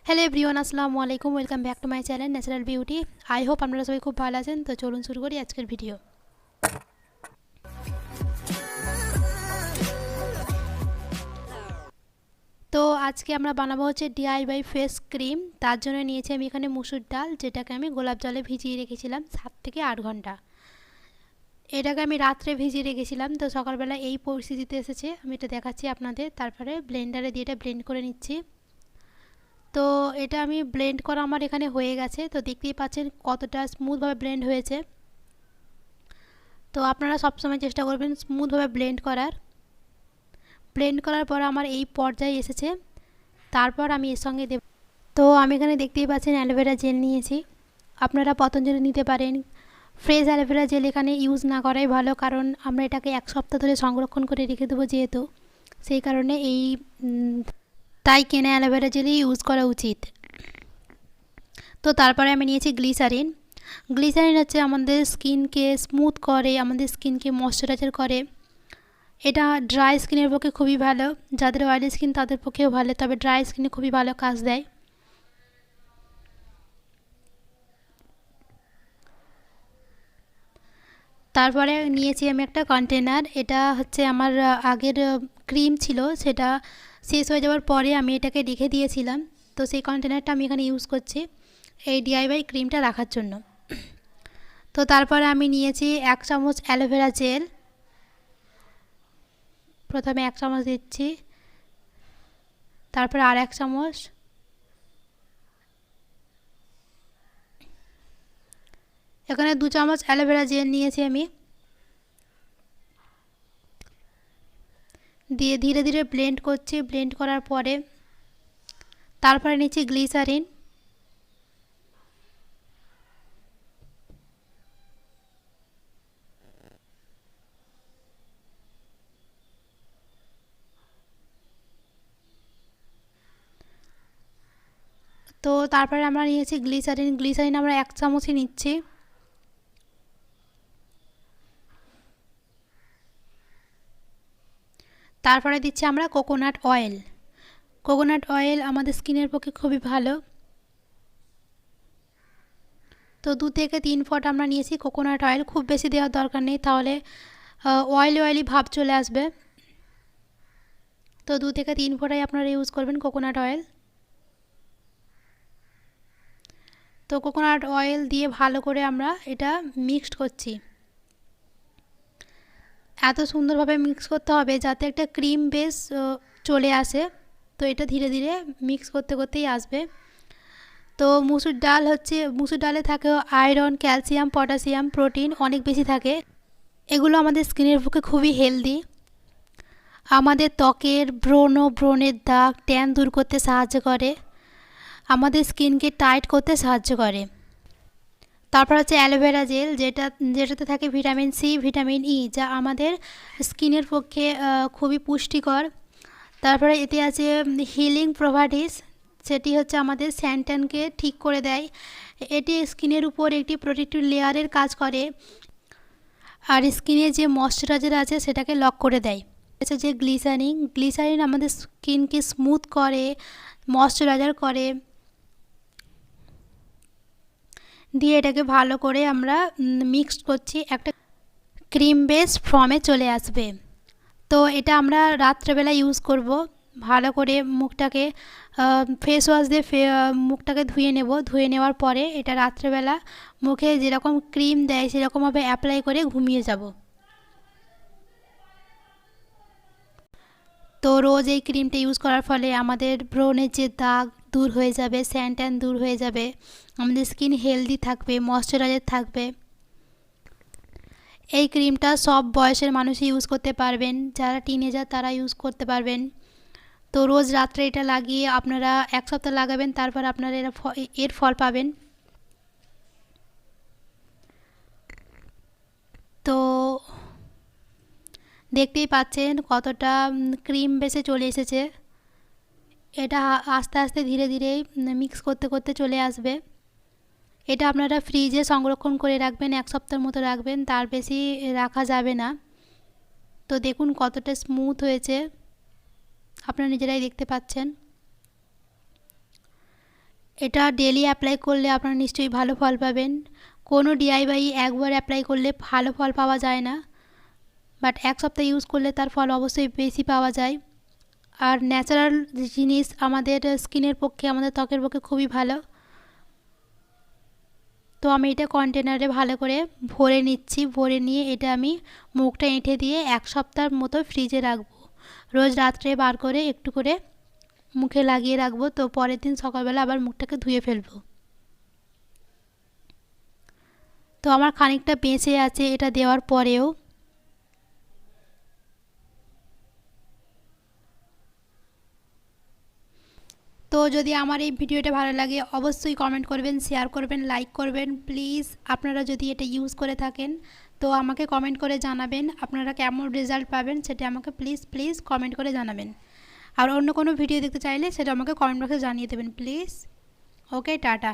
Hello everyone, আসসালামু আলাইকুম। Welcome back to my channel natural beauty. I hope আপনারা সবাই খুব ভালো আছেন। তো চলুন শুরু করি আজকের ভিডিও। তো আজকে আমরা বানাবো হচ্ছে ডিআইওয়াই ফেস ক্রিম। তার জন্য নিয়েছি আমি এখানে মুসুর ডাল, যেটাকে আমি গোলাপ জলে ভিজিয়ে রেখেছিলাম 7 থেকে 8 ঘন্টা। এটাকে আমি রাত্রে ভিজিয়ে রেখেছিলাম, তো সকালবেলা এই পরিস্থিতিতে এসেছে। আমি এটা দেখাচ্ছি আপনাদের। তারপরে ব্লেন্ডারে দিয়ে এটা ব্লেন্ড করে নিচ্ছি। তো এটা আমি ব্লেন্ড করা আমার এখানে হয়ে গেছে। তো দেখতেই পাচ্ছেন কতটা স্মুথভাবে ব্লেন্ড হয়েছে। তো আপনারা সবসময় চেষ্টা করবেন স্মুথভাবে ব্লেন্ড করার পর আমার এই পর্যায়ে এসেছে। তারপর আমি এর সঙ্গে দেব, তো আমি এখানে দেখতেই পাচ্ছেন অ্যালোভেরা জেল নিয়েছি। আপনারা পতঞ্জলি নিতে পারেন। ফ্রেশ অ্যালোভেরা জেল এখানে ইউজ না করাই ভালো, কারণ আমরা এটাকে 1 সপ্তাহ ধরে সংরক্ষণ করে রেখে দেবো যেহেতু, সেই কারণে তাই কেনা অ্যালোভেরা জেলই ইউজ করা উচিত। তো তারপরে আমি নিয়েছি গ্লিসারিন। গ্লিসারিন হচ্ছে আমাদের স্কিনকে স্মুথ করে, আমাদের স্কিনকে ময়শ্চারাইজার করে। এটা ড্রাই স্কিনের পক্ষে খুবই ভালো। যাদের অয়েলি স্কিন তাদের পক্ষেও ভালো, তবে ড্রাই স্কিনে খুবই ভালো কাজ দেয়। তারপরে নিয়েছি আমি একটা কন্টেনার। এটা হচ্ছে আমার আগের ক্রিম ছিল, সেটা শেষ হয়ে যাওয়ার পরে আমি এটাকে রেখে দিয়েছিলাম। তো সেই কন্টেনারটা আমি এখানে ইউজ করছি এই ডিআইওয়াই ক্রিমটা রাখার জন্য। তো তারপরে আমি নিয়েছি 1 চামচ অ্যালোভেরা জেল। প্রথমে 1 চামচ দিচ্ছি, তারপরে আর 1 চামচ, এখানে 2 চামচ অ্যালোভেরা জেল নিয়েছি আমি। দিয়ে ধীরে ধীরে ব্লেন্ড করছি। ব্লেন্ড করার পরে তারপরে নিচ্ছি গ্লিসারিন। তো তারপরে আমরা নিয়েছি গ্লিসারিন আমরা 1 চামচই নিচ্ছি। তারপরে দিচ্ছি আমরা কোকোনাট অয়েল। কোকোনাট অয়েল আমাদের স্কিনের পক্ষে খুবই ভালো। তো 2 থেকে 3 ফোঁটা আমরা নিয়েছি কোকোনাট অয়েল। খুব বেশি দেওয়ার দরকার নেই, তাহলে অয়েলি ভাব চলে আসবে। তো 2 থেকে 3 ফোঁটাই আপনারা ইউজ করবেন কোকোনাট অয়েল। তো কোকোনাট অয়েল দিয়ে ভালো করে আমরা এটা মিক্সড করছি। এত সুন্দরভাবে মিক্স করতে হবে যাতে একটা ক্রিম বেস চলে আসে। তো এটা ধীরে ধীরে মিক্স করতে করতেই আসবে। তো মুসুর ডালে থাকে আয়রন, ক্যালসিয়াম, পটাশিয়াম, প্রোটিন অনেক বেশি থাকে। এগুলো আমাদের স্কিনের পক্ষে খুবই হেলদি। আমাদের ত্বকের ব্রণের দাগ, ট্যান দূর করতে সাহায্য করে, আমাদের স্কিনকে টাইট করতে সাহায্য করে। তারপর হচ্ছে অ্যালোভেরা জেল, যেটাতে থাকে ভিটামিন সি, ভিটামিন ই, যা আমাদের স্কিনের পক্ষে খুবই পুষ্টিকর। তারপরে এতে আছে হিলিং প্রপার্টিস, সেটি হচ্ছে আমাদের স্যানট্যানকে ঠিক করে দেয়। এটি স্কিনের উপর একটি প্রোটেক্টিভ লেয়ারের কাজ করে, আর স্কিনে যে ময়শ্চারাইজার আছে সেটাকে লক করে দেয়। আছে যে গ্লিসারিন আমাদের স্কিনকে স্মুথ করে, ময়শ্চারাইজার করে। দিয়ে এটাকে ভালো করে আমরা মিক্সড করছি, একটা ক্রিম বেস ফর্মে চলে আসবে। তো এটা আমরা রাত্রেবেলা ইউজ করব। ভালো করে মুখটাকে ফেস ওয়াশ দিয়ে মুখটাকে ধুয়ে নেওয়ার পরে এটা রাত্রেবেলা মুখে যেরকম ক্রিম দেয় সেরকমভাবে অ্যাপ্লাই করে ঘুমিয়ে যাব। তো রোজ এই ক্রিমটা ইউজ করার ফলে আমাদের ব্রণের যে দাগ দূর হয়ে যাবে, ট্যান দূর হয়ে যাবে, আমাদের স্কিন হেলদি থাকবে, ময়শ্চারাইজার থাকবে। এই ক্রিমটা সব বয়সের মানুষই ইউজ করতে পারবেন। যারা টিনেজার তারা ইউজ করতে পারবেন। তো রোজ রাত্রে এটা লাগিয়ে আপনারা 1 সপ্তাহ লাগাবেন, তারপর আপনারা এর ফল পাবেন। তো দেখতেই পাচ্ছেন কতটা ক্রিম বেসে চলে এসেছে। এটা আস্তে আস্তে ধীরে ধীরে মিক্স করতে করতে চলে আসবে। এটা আপনারা ফ্রিজে সংরক্ষণ করে রাখবেন, 1 সপ্তাহের মতো রাখবেন, তার বেশি রাখা যাবে না। তো দেখুন কতটা স্মুথ হয়েছে, আপনারা নিজেরাই দেখতে পাচ্ছেন। এটা ডেলি অ্যাপ্লাই করলে আপনারা নিশ্চয়ই ভালো ফল পাবেন। কোনো ডিআইওয়াই একবার অ্যাপ্লাই করলে ভালো ফল পাওয়া যায় না, বাট এক সপ্তাহ ইউজ করলে তার ফল অবশ্যই বেশি পাওয়া যায়। আর ন্যাচারাল জিনিস আমাদের স্কিনের পক্ষে, আমাদের ত্বকের পক্ষে খুবই ভালো। তো আমি এটা কন্টেনারে ভালো করে ভরে নিচ্ছি। ভরে নিয়ে এটা আমি মুখটা এঁঠে দিয়ে 1 সপ্তাহের মতো ফ্রিজে রাখবো। রোজ রাত্রে বার করে একটু করে মুখে লাগিয়ে রাখবো। তো পরের দিন সকালবেলা আবার মুখটাকে ধুয়ে ফেলবো। তো আমার খানিকটা বেঁচে আছে এটা দেওয়ার পরেও। তো যদি আমার এই ভিডিওটা ভালো লাগে অবশ্যই কমেন্ট করবেন, শেয়ার করবেন, লাইক করবেন। প্লিজ আপনারা যদি এটা ইউজ করে থাকেন তো আমাকে কমেন্ট করে জানাবেন আপনারা কেমন রেজাল্ট পাবেন, সেটা আমাকে প্লিজ কমেন্ট করে জানাবেন। আর অন্য কোনো ভিডিও দেখতে চাইলে সেটা আমাকে কমেন্ট বক্সে জানিয়ে দেবেন প্লিজ। Okay, tata.